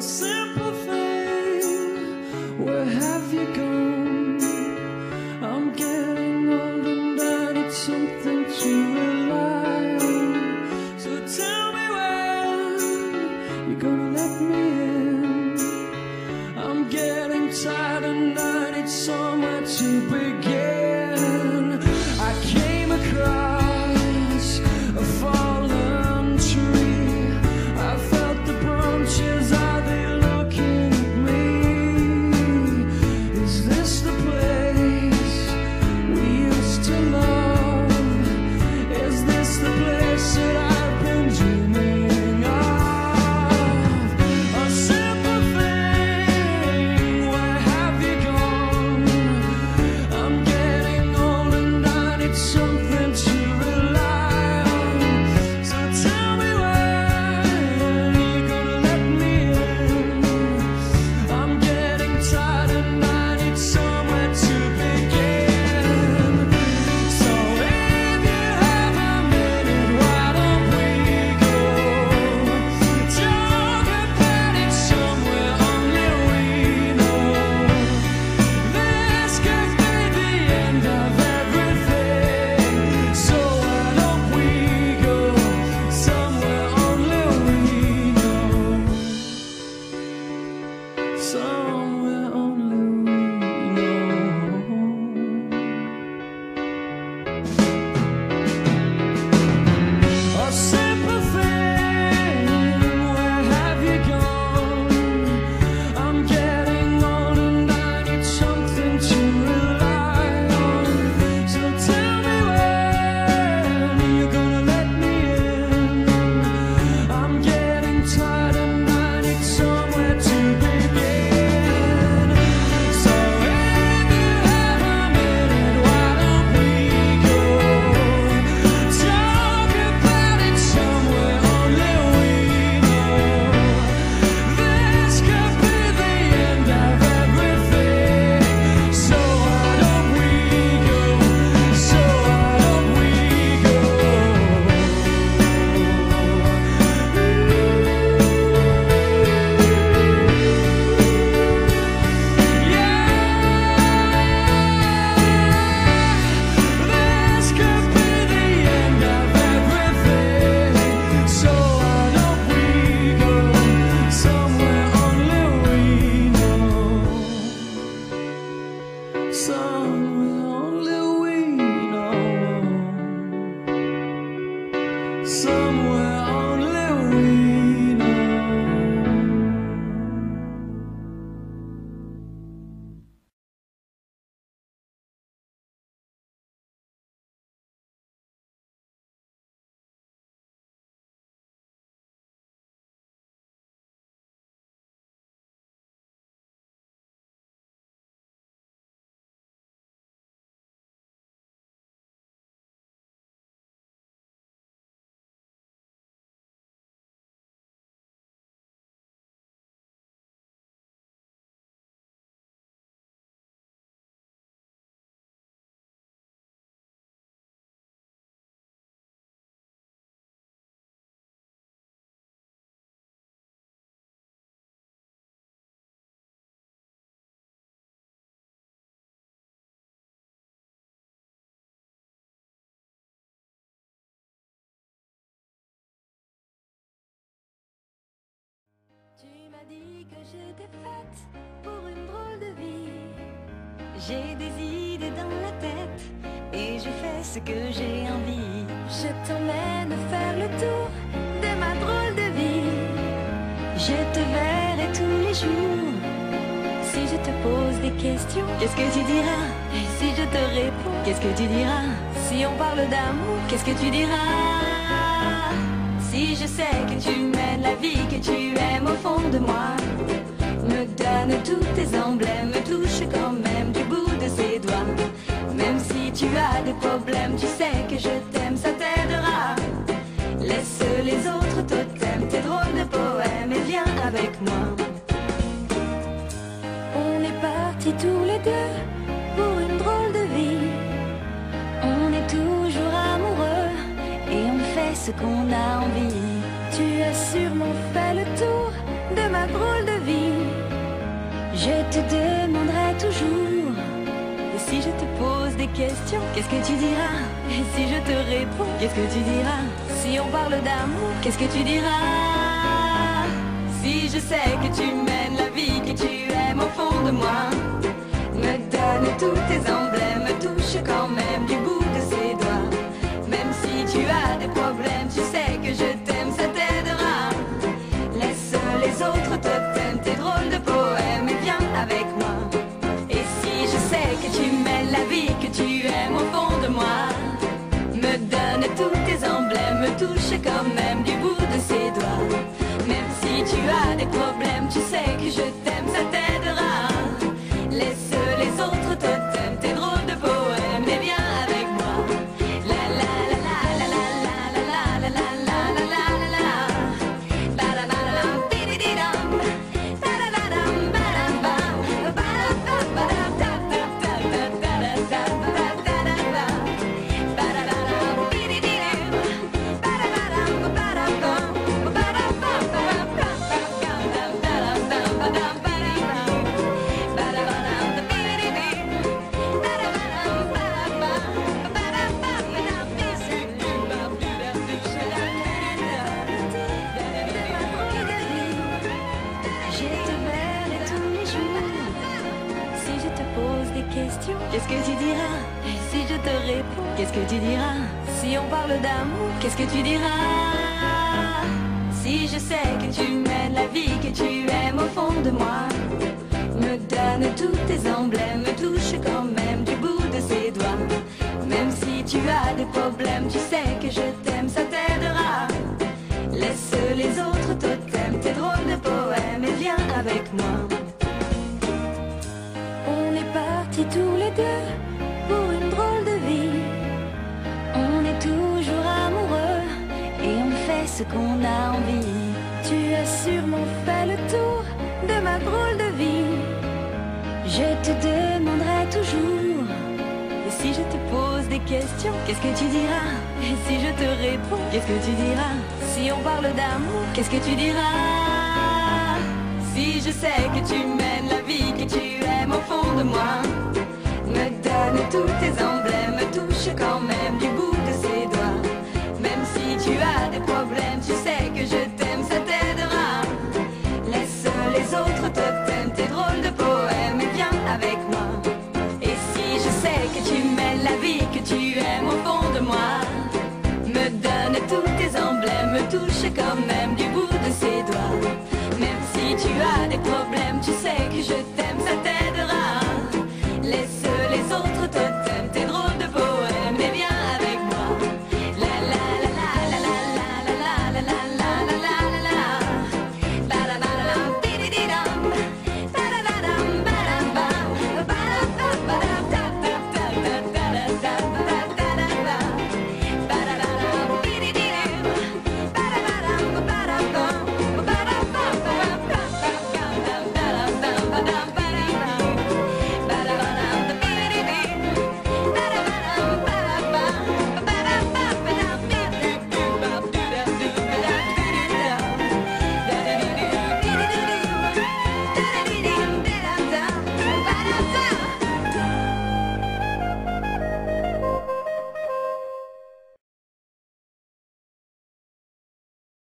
simple thing, where have you gone? I'm getting old and I need something to rely on. So tell me when you're gonna let me in. I'm getting tired and I need somewhere to begin. I came across a fallen tree. I felt the branches, are they looking at me? Is this the place we used to love? Is this the place that I've been dreaming of? A simple thing, where have you gone? I'm getting old and I need something to rely on. So tell me when you're gonna let me in. I'm getting tired and I need somewhere to begin. So if you have a minute, why don't we go talk about it somewhere only we know? This could be the end of everything. So why don't we go somewhere only we know? Somewhere only we know. A simple thing, where have you gone? I'm getting old and I need something to rely on. So tell me when you're gonna let me in. I'm getting tired and I need somewhere to begin. So if you have a minute, why don't we go talk about it somewhere only we know? This could be the end of everything. So why don't we go? So why don't we go? This could be the end of everything. So why don't we go somewhere only we know? Somewhere only we know. Somewhere only we know. Tu m'as dit que j'étais faite pour une drôle de vie. J'ai des idées dans la tête et je fais ce que j'ai envie. Je t'emmène faire le tour de ma drôle de vie. Je te verrai tous les jours. Si je te pose des questions, qu'est-ce que tu diras? Et si je te réponds, qu'est-ce que tu diras? Si on parle d'amour, qu'est-ce que tu diras? Si je sais que tu mènes la vie que tu aimes au fond de moi, me donne tous tes emblèmes, me touche quand même du bout de ses doigts. Même si tu as des problèmes, tu sais que je t'aime, ça t'aidera. Laisse les autres totems, tes drôles de poèmes et viens avec moi. On est partis tous les deux pour une drôle de vie. On est toujours amoureux et on fait ce qu'on a envie. Tu as sûrement fait le tour de ma drôle de vie. Je te demanderai toujours. Et si je te pose des questions, qu'est-ce que tu diras? Et si je te réponds, qu'est-ce que tu diras? Si on parle d'amour, qu'est-ce que tu diras? Si je sais que tu mènes la vie que tu aimes au fond de moi, me donne tous tes emblèmes, me touche quand même du bout de ses doigts. Même si tu as des problèmes, tu sais que je t'aime, ça t'aidera. Laisse les autres te t'aiment, tes drôles de poèmes, et viens avec moi. Et si je sais que tu mènes la vie que tu aimes au fond de moi, me donne tous tes emblèmes, me touche quand même du bout de ses doigts. Même si tu as des problèmes, tu sais que je t'aime, ça t'aidera. Laisse les autres te t'aiment, tes drôles de poèmes, et viens avec moi. La la la la la la la la la la la la la la la. Ba da ba da dum, di di di dum. Ba da ba dum, ba dum bum. Ba da ba ba da da da da da da da da da da da da. Ba da ba dum, di di di dum. Ba da ba dum, ba da bum. Ba da ba ba da da da da da da da ba dum ba da bum. Ba da ba dum, di di di di. Ba da ba dum, ba da bum. Ba da ba ba da di si di ba di da di shi da Je te verrai tous les jours. Si je te pose des questions, qu'est-ce que tu diras? Et si je te réponds, qu'est-ce que tu diras? Si on parle d'amour, qu'est-ce que tu diras? Si je sais que tu mènes la vie que tu aimes au fond de moi, me donne tous tes emblèmes, me touche quand même du bout de ses doigts. Même si tu as des problèmes, tu sais que je t'aime, ça t'aidera. Laisse les autres te t'aiment, tes drôles de poèmes, et viens avec moi. On est partis tous les deux pour une drôle de vie. On est toujours amoureux et on fait ce qu'on a envie. Tu as sûrement fait le tour de ma drôle de vie. Je te demanderai toujours. Et si je te pose des questions, qu'est-ce que tu diras? Et si je te réponds, qu'est-ce que tu diras? Si on parle d'amour, qu'est-ce que tu diras? Si je sais que tu mènes la vie que tu aimes au fond de moi, me donne tous tes emblèmes, me touche quand même du bout de ses doigts. Même si tu as des problèmes, tu sais que je t'aime, ça t'aidera. Laisse les autres te t'aiment, tes drôles de poèmes, et viens avec moi. Et si je sais que tu mènes la vie que tu aimes au fond de moi, me donne tous tes emblèmes, me touche quand même du bout de ses doigts. Même si tu as des problèmes, tu sais que je t'aime, ça t'aide.